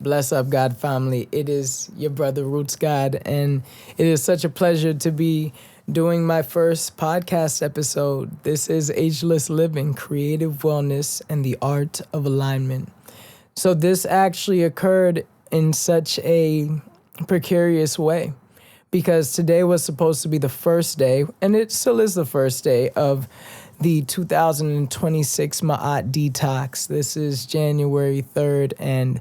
Bless up, God family. It is your brother Rootsgod, and it is such a pleasure to be doing my first podcast episode. This is Ageless Living, Creative Wellness, and the Art of Alignment. So this actually occurred in such a precarious way because today was supposed to be the first day, and it still is the first day of the 2026 Ma'at Detox. This is January 3rd, and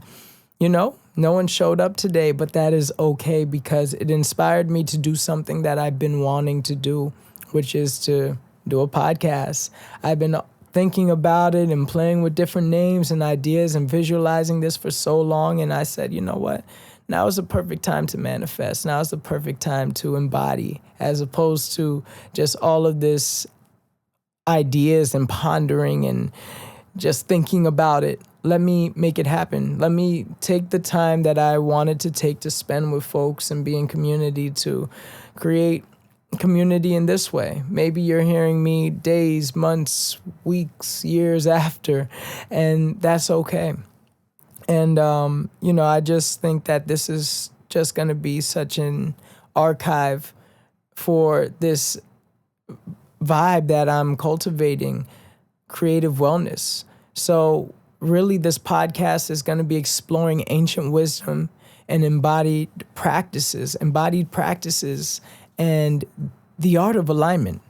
no one showed up today, but that is okay because it inspired me to do something that I've been wanting to do, which is to do a podcast. I've been thinking about it and playing with different names and ideas and visualizing this for so long. And I said, you know what? Now is the perfect time to manifest. Now is the perfect time to embody, as opposed to just all of this ideas and pondering and just thinking about it. Let me make it happen. Let me take the time that I wanted to take to spend with folks and be in community to create community in this way. Maybe you're hearing me days, months, weeks, years after, and that's okay. And, I just think that this is just going to be such an archive for this vibe that I'm cultivating, creative wellness. So really, this podcast is going to be exploring ancient wisdom and embodied practices and the art of alignment.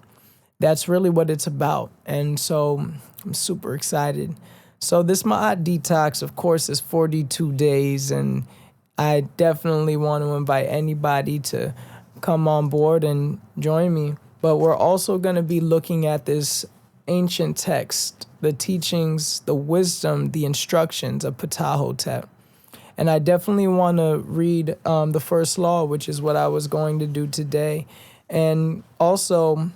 That's really what it's about. And so I'm super excited. So this Ma'at Detox, of course, is 42 days. And I definitely want to invite anybody to come on board and join me. But we're also going to be looking at this ancient text, the teachings, the wisdom, the instructions of Ptahhotep. And I definitely want to read the first law, which is what I was going to do today. And also,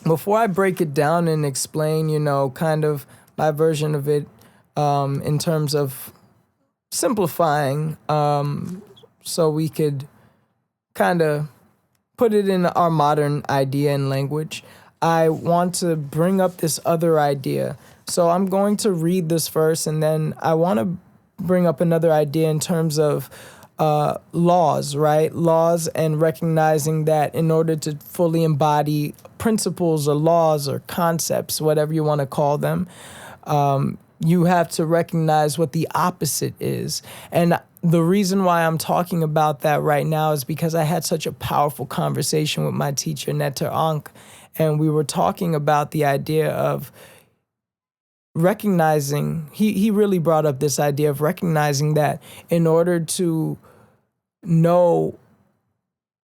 before I break it down and explain, kind of my version of it in terms of simplifying, so we could kind of put it in our modern idea and language, I want to bring up this other idea. So I'm going to read this first, and then I want to bring up another idea in terms of laws, right? Laws, and recognizing that in order to fully embody principles or laws or concepts, whatever you want to call them, you have to recognize what the opposite is. And the reason why I'm talking about that right now is because I had such a powerful conversation with my teacher, Netter Ankh, and we were talking about the idea of recognizing, he really brought up this idea of recognizing that in order to know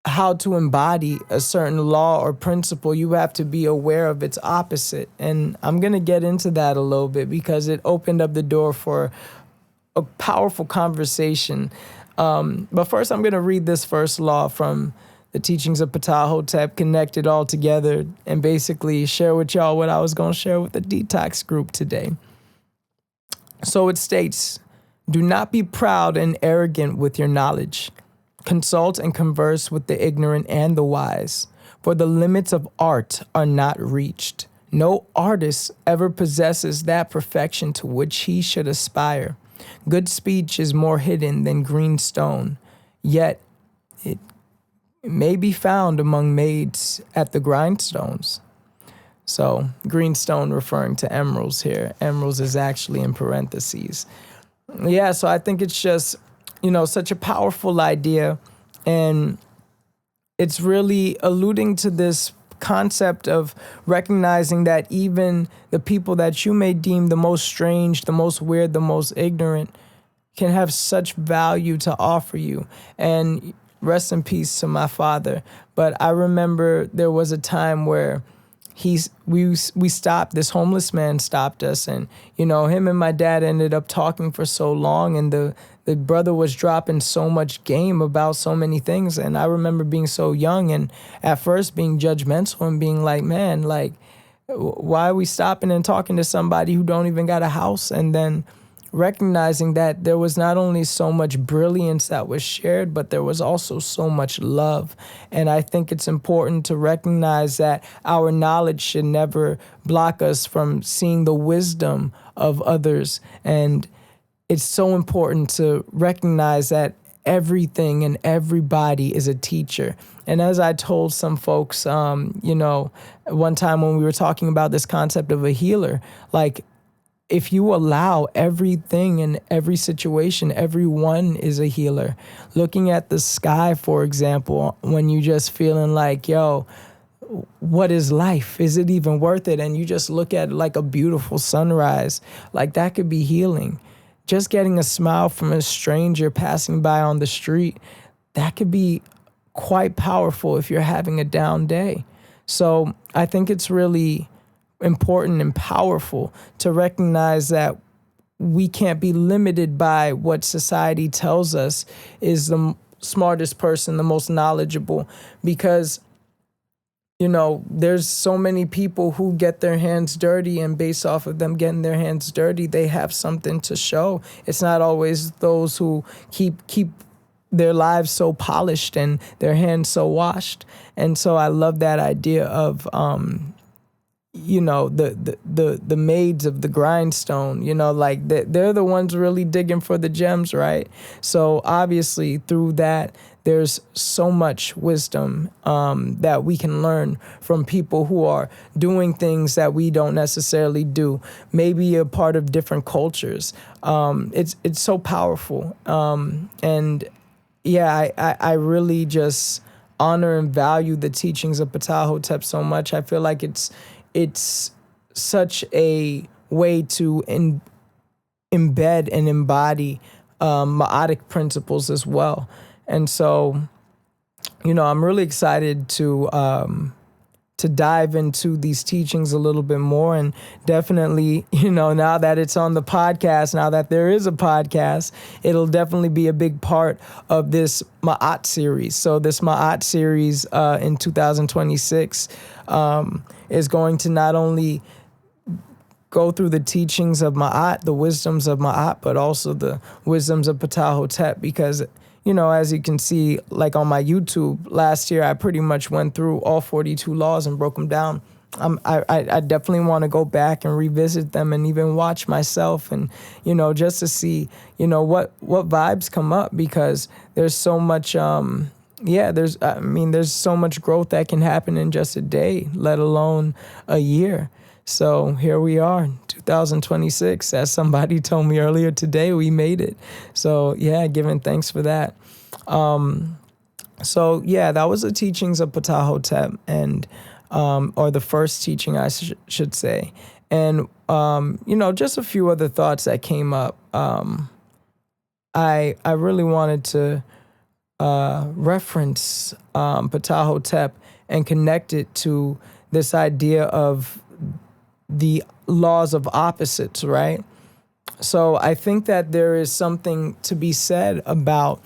how to embody a certain law or principle, you have to be aware of its opposite. And I'm going to get into that a little bit because it opened up the door for a powerful conversation. But first, I'm going to read this first law from the teachings of Ptahhotep, connect it all together, and basically share with y'all what I was going to share with the detox group today. So it states, do not be proud and arrogant with your knowledge. Consult and converse with the ignorant and the wise, for the limits of art are not reached. No artist ever possesses that perfection to which he should aspire. Good speech is more hidden than green stone, yet it may be found among maids at the grindstones. So greenstone referring to emeralds here. Emeralds is actually in parentheses. Yeah, so I think it's just, such a powerful idea. And it's really alluding to this concept of recognizing that even the people that you may deem the most strange, the most weird, the most ignorant can have such value to offer you. And rest in peace to my father. But I remember there was a time where we stopped, this homeless man stopped us, and, him and my dad ended up talking for so long, and the brother was dropping so much game about so many things. And I remember being so young and at first being judgmental and being like, man, like, why are we stopping and talking to somebody who don't even got a house? And then recognizing that there was not only so much brilliance that was shared, but there was also so much love. And I think it's important to recognize that our knowledge should never block us from seeing the wisdom of others and it's so important to recognize that everything and everybody is a teacher. And as I told some folks, one time when we were talking about this concept of a healer, like, if you allow everything in every situation, everyone is a healer. Looking at the sky, for example, when you just feeling like, yo, what is life? Is it even worth it? And you just look at like a beautiful sunrise, like that could be healing. Just getting a smile from a stranger passing by on the street, that could be quite powerful if you're having a down day. So I think it's really important and powerful to recognize that we can't be limited by what society tells us is the smartest person, the most knowledgeable, because there's so many people who get their hands dirty, and based off of them getting their hands dirty, they have something to show. It's not always those who keep their lives so polished and their hands so washed. And so I love that idea of the maids of the grindstone, like they're the ones really digging for the gems, right? So obviously through that, there's so much wisdom that we can learn from people who are doing things that we don't necessarily do, maybe a part of different cultures. It's so powerful. And yeah, I really just honor and value the teachings of Ptahhotep so much. I feel like it's such a way to embed and embody Ma'atic principles as well. And so, I'm really excited to dive into these teachings a little bit more. And definitely, now that it's on the podcast, now that there is a podcast, it'll definitely be a big part of this Ma'at series. So this Ma'at series in 2026 is going to not only go through the teachings of Ma'at, the wisdoms of Ma'at, but also the wisdoms of Ptahhotep, because as you can see, like on my YouTube last year, I pretty much went through all 42 laws and broke them down. I definitely want to go back and revisit them and even watch myself and, just to see, what vibes come up, because there's so much, there's so much growth that can happen in just a day, let alone a year. So here we are, 2026. As somebody told me earlier today, we made it. So yeah, giving thanks for that. So yeah, that was the teachings of Ptahhotep, and or the first teaching, I should say. And just a few other thoughts that came up. I really wanted to reference Ptahhotep and connect it to this idea of the laws of opposites, right? So I think that there is something to be said about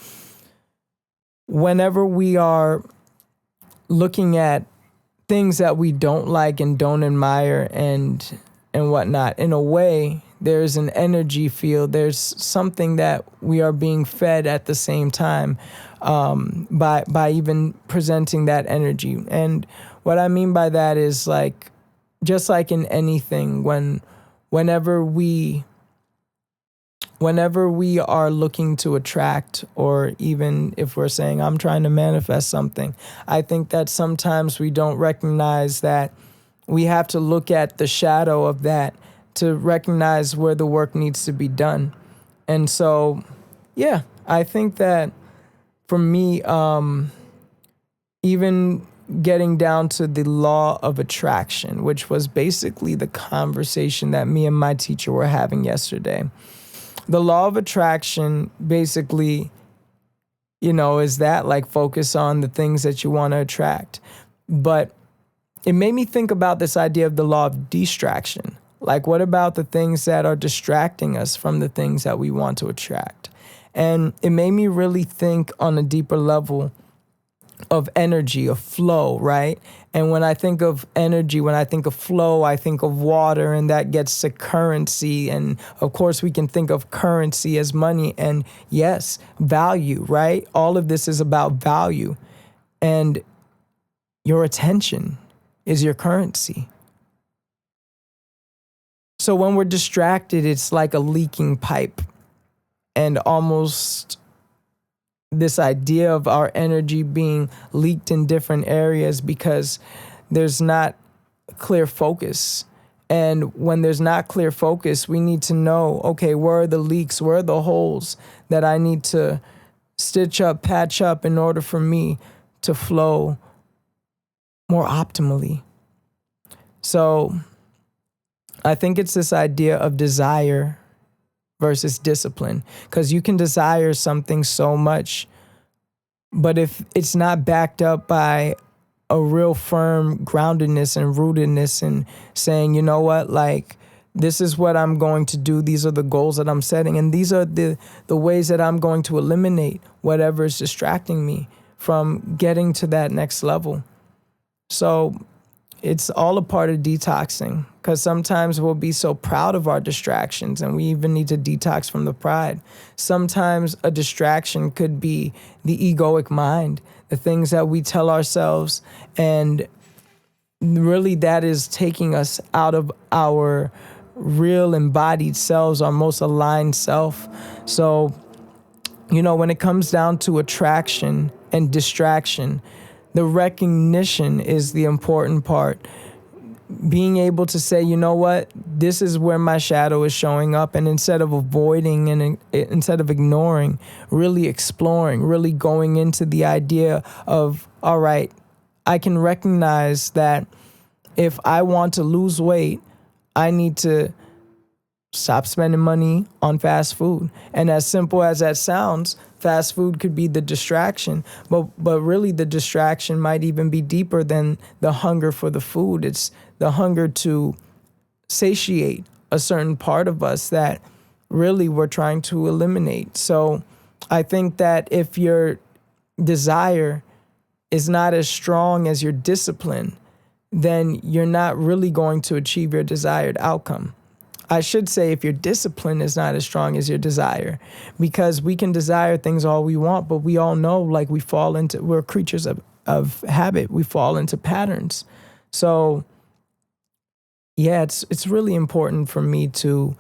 whenever we are looking at things that we don't like and don't admire and whatnot. In a way, there's an energy field. There's something that we are being fed at the same time by even presenting that energy. And what I mean by that is, like, just like in anything, whenever we are looking to attract, or even if we're saying, I'm trying to manifest something, I think that sometimes we don't recognize that we have to look at the shadow of that to recognize where the work needs to be done. And so, yeah, I think that for me, even getting down to the law of attraction, which was basically the conversation that me and my teacher were having yesterday. The law of attraction basically, is that, like, focus on the things that you want to attract. But it made me think about this idea of the law of distraction. Like, what about the things that are distracting us from the things that we want to attract? And it made me really think on a deeper level of energy, of flow, right? And when I think of energy, when I think of flow, I think of water, and that gets to currency. And of course, we can think of currency as money, and yes, value, right? All of this is about value. And your attention is your currency. So when we're distracted, it's like a leaking pipe. and almost this idea of our energy being leaked in different areas because there's not clear focus. And when there's not clear focus, we need to know, okay, where are the leaks? Where are the holes that I need to stitch up, patch up in order for me to flow more optimally? So I think it's this idea of desire versus discipline, because you can desire something so much, but if it's not backed up by a real firm groundedness and rootedness and saying, you know what, like, this is what I'm going to do. These are the goals that I'm setting. And these are the ways that I'm going to eliminate whatever is distracting me from getting to that next level. So it's all a part of detoxing, because sometimes we'll be so proud of our distractions and we even need to detox from the pride. Sometimes a distraction could be the egoic mind, the things that we tell ourselves, and really that is taking us out of our real embodied selves, our most aligned self. So, when it comes down to attraction and distraction, the recognition is the important part. Being able to say, you know what, this is where my shadow is showing up. And instead of avoiding and instead of ignoring, really exploring, really going into the idea of, all right, I can recognize that if I want to lose weight, I need to stop spending money on fast food. And as simple as that sounds, fast food could be the distraction, but really the distraction might even be deeper than the hunger for the food. It's the hunger to satiate a certain part of us that really we're trying to eliminate. So I think that if your desire is not as strong as your discipline, then you're not really going to achieve your desired outcome. I should say, if your discipline is not as strong as your desire, because we can desire things all we want, but we all know, like, we're creatures of habit. We fall into patterns. So yeah, it's really important for me to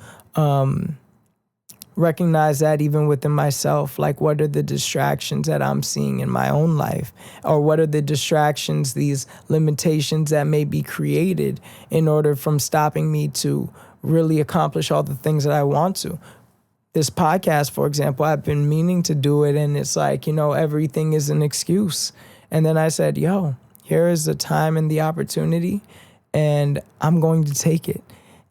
recognize that even within myself, like, what are the distractions that I'm seeing in my own life, or what are the distractions, these limitations that may be created in order from stopping me to really accomplish all the things that I want to. This podcast, for example, I've been meaning to do it, and it's like, everything is an excuse. And then I said, here is the time and the opportunity, and I'm going to take it.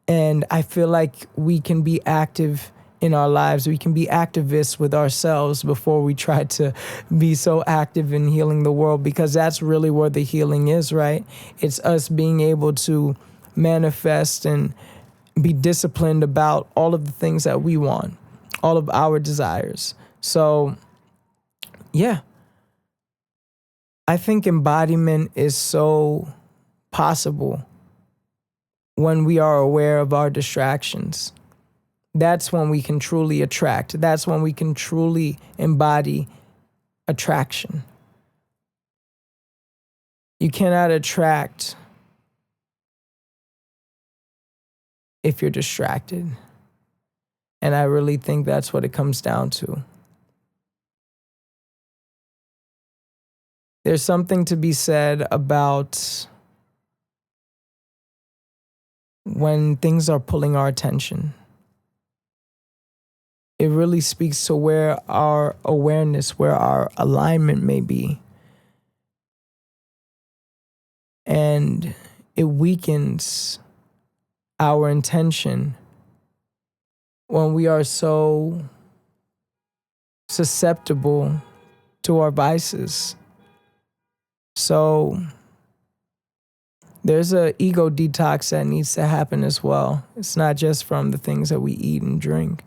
And I feel like we can be active in our lives. We can be activists with ourselves before we try to be so active in healing the world, because that's really where the healing is, right? It's us being able to manifest and be disciplined about all of the things that we want, all of our desires. So, yeah, I think embodiment is so possible when we are aware of our distractions. That's when we can truly attract. That's when we can truly embody attraction. You cannot attract if you're distracted. And I really think that's what it comes down to. There's something to be said about when things are pulling our attention. It really speaks to where our awareness, where our alignment may be. And it weakens our intention when we are so susceptible to our vices. So there's an ego detox that needs to happen as well. It's not just from the things that we eat and drink.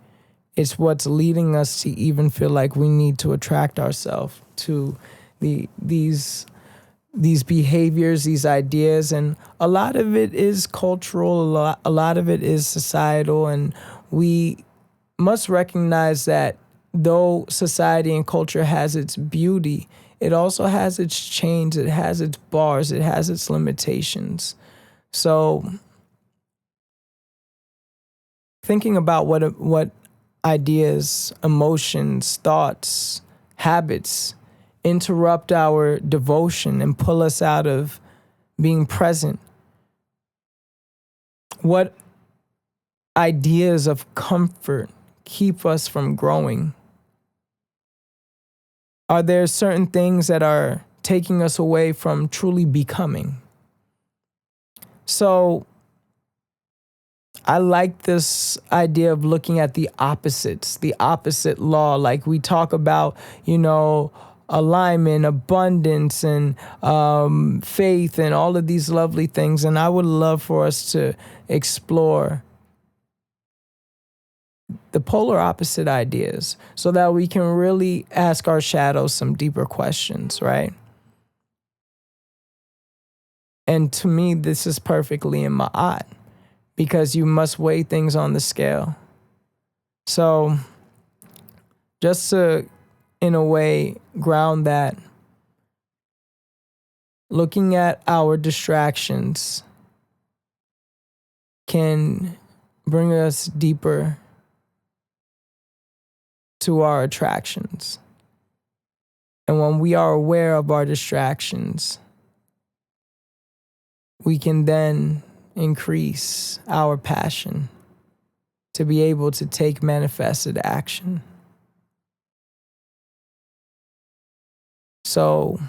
It's what's leading us to even feel like we need to attract ourselves to these behaviors, these ideas. And a lot of it is cultural, a lot of it is societal, and we must recognize that though society and culture has its beauty, it also has its chains, it has its bars, it has its limitations. So thinking about what ideas, emotions, thoughts, habits interrupt our devotion and pull us out of being present? What ideas of comfort keep us from growing? Are there certain things that are taking us away from truly becoming? So I like this idea of looking at the opposites, the opposite law. Like we talk about, alignment, abundance, and faith, and all of these lovely things. And I would love for us to explore the polar opposite ideas so that we can really ask our shadows some deeper questions, right? And to me, this is perfectly in Ma'at, because you must weigh things on the scale. So just to, in a way, ground that, looking at our distractions can bring us deeper to our attractions. And when we are aware of our distractions, we can then increase our passion to be able to take manifested action. So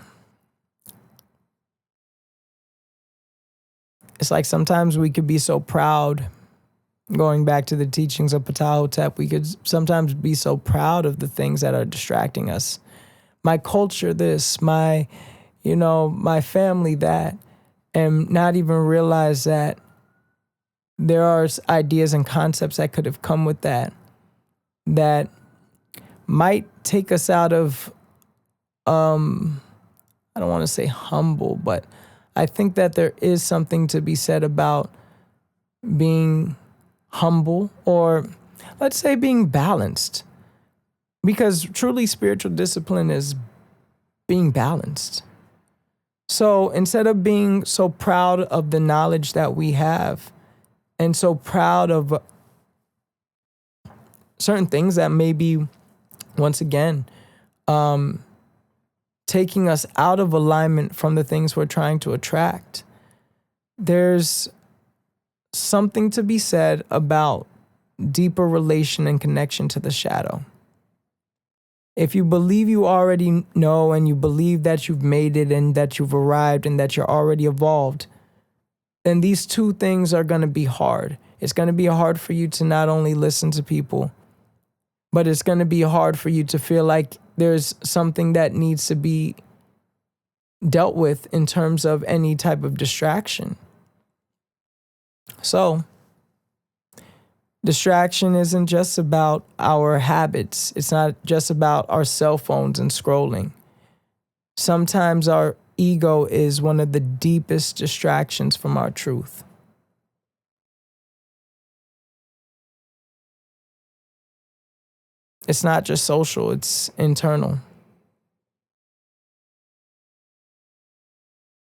it's like sometimes we could be so proud, going back to the teachings of Ptahhotep, we could sometimes be so proud of the things that are distracting us. My culture this, my family that, and not even realize that there are ideas and concepts that could have come with that might take us out of, I don't want to say humble, but I think that there is something to be said about being humble, or let's say being balanced, because truly spiritual discipline is being balanced. So instead of being so proud of the knowledge that we have and so proud of certain things that may be, once again, taking us out of alignment from the things we're trying to attract, there's something to be said about deeper relation and connection to the shadow. If you believe you already know, and you believe that you've made it and that you've arrived and that you're already evolved, then these two things are going to be hard. It's going to be hard for you to not only listen to people, but it's going to be hard for you to feel like there's something that needs to be dealt with in terms of any type of distraction. So, distraction isn't just about our habits. It's not just about our cell phones and scrolling. Sometimes our ego is one of the deepest distractions from our truth. It's not just social, it's internal.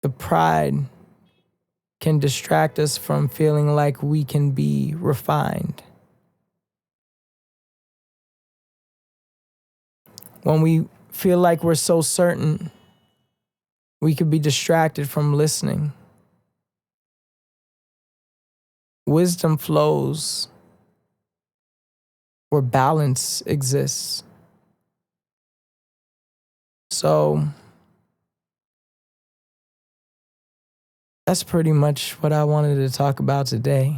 The pride can distract us from feeling like we can be refined. When we feel like we're so certain, we could be distracted from listening. Wisdom flows where balance exists. So that's pretty much what I wanted to talk about today.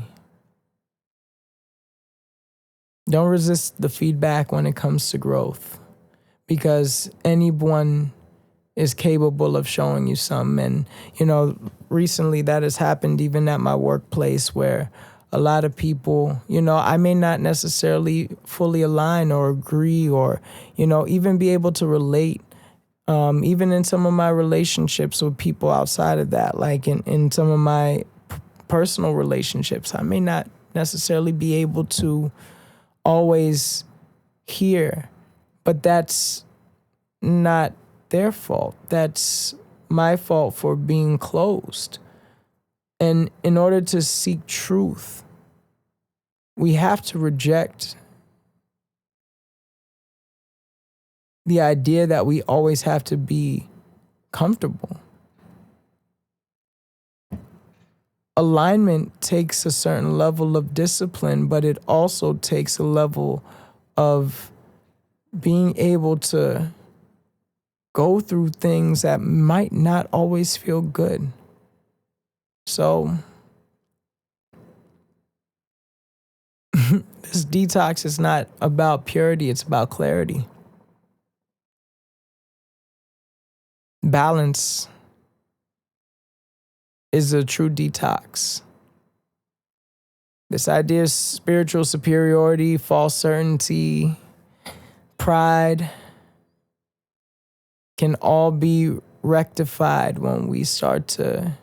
Don't resist the feedback when it comes to growth, because anyone is capable of showing you some. And, recently that has happened even at my workplace, where a lot of people, I may not necessarily fully align or agree or, even be able to relate. Even in some of my relationships with people outside of that, like in some of my personal relationships, I may not necessarily be able to always hear, but that's not their fault. That's my fault for being closed. And in order to seek truth, we have to reject the idea that we always have to be comfortable. Alignment takes a certain level of discipline, but it also takes a level of being able to go through things that might not always feel good. So this detox is not about purity, it's about clarity. Balance is a true detox. This idea of spiritual superiority, false certainty, pride can all be rectified when we start to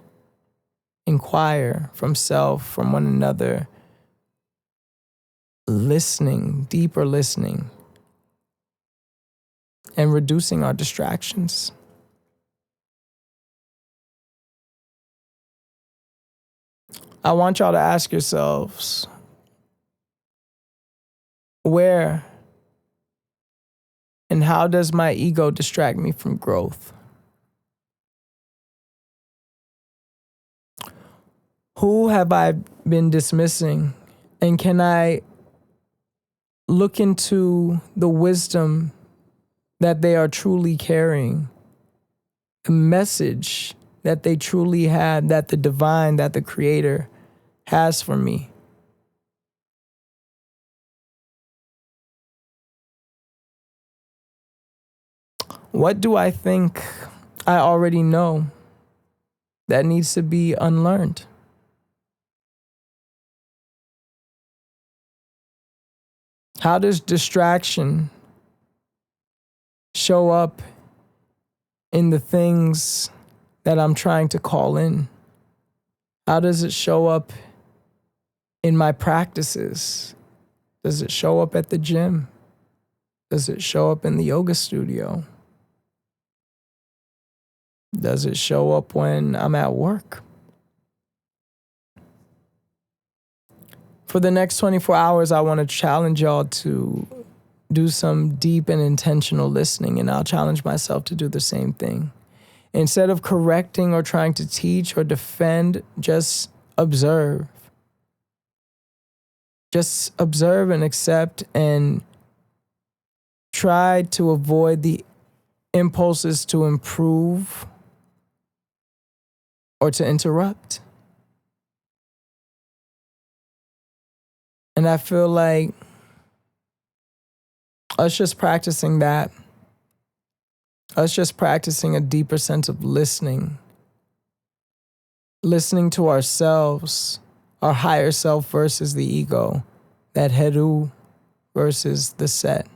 inquire from self, from one another, listening, deeper listening, and reducing our distractions. I want y'all to ask yourselves, where and how does my ego distract me from growth? Who have I been dismissing? And can I look into the wisdom that they are truly carrying, the message that they truly have, that the divine, that the creator has for me? What do I think I already know that needs to be unlearned? How does distraction show up in the things that I'm trying to call in? How does it show up in my practices? Does it show up at the gym? Does it show up in the yoga studio? Does it show up when I'm at work? For the next 24 hours, I want to challenge y'all to do some deep and intentional listening, and I'll challenge myself to do the same thing. Instead of correcting or trying to teach or defend, just observe. Just observe and accept, and try to avoid the impulses to improve or to interrupt. And I feel like us just practicing that, us just practicing a deeper sense of listening to ourselves, our higher self versus the ego, that Heru versus the set.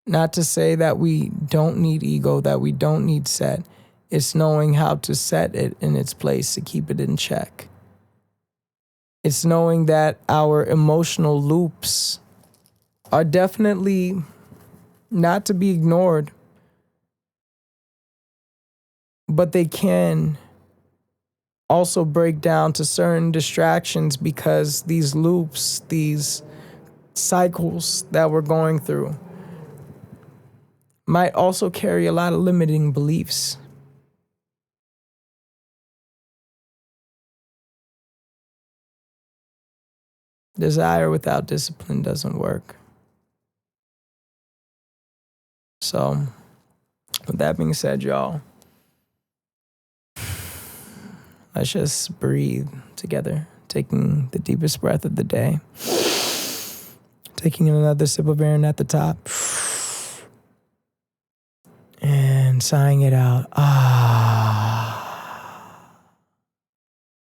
Not to say that we don't need ego, that we don't need set. It's knowing how to set it in its place to keep it in check. It's knowing that our emotional loops are definitely not to be ignored, but they can also break down to certain distractions, because these loops, these cycles that we're going through might also carry a lot of limiting beliefs. Desire without discipline doesn't work. So, with that being said, y'all, let's just breathe together, taking the deepest breath of the day, taking another sip of air at the top, and sighing it out.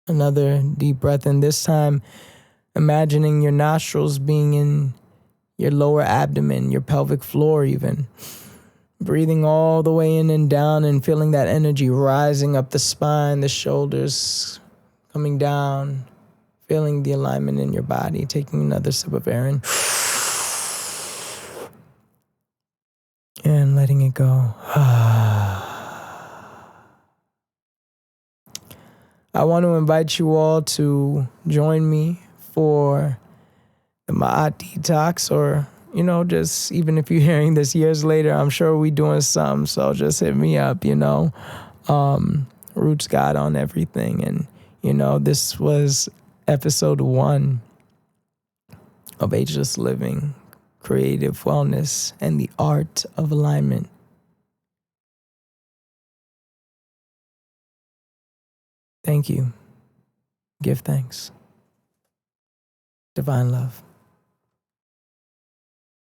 Another deep breath in, this time imagining your nostrils being in your lower abdomen, your pelvic floor even. Breathing all the way in and down and feeling that energy rising up the spine, the shoulders coming down, feeling the alignment in your body. Taking another sip of air in. And letting it go. I want to invite you all to join me for the Ma'at Detox, or you know, just even if you're hearing this years later, I'm sure we doing some. So just hit me up, you know. Rootsgod on everything. And, you know, this was episode 1 of Ageless Living, Creative Wellness, and the Art of Alignment. Thank you. Give thanks. Divine love.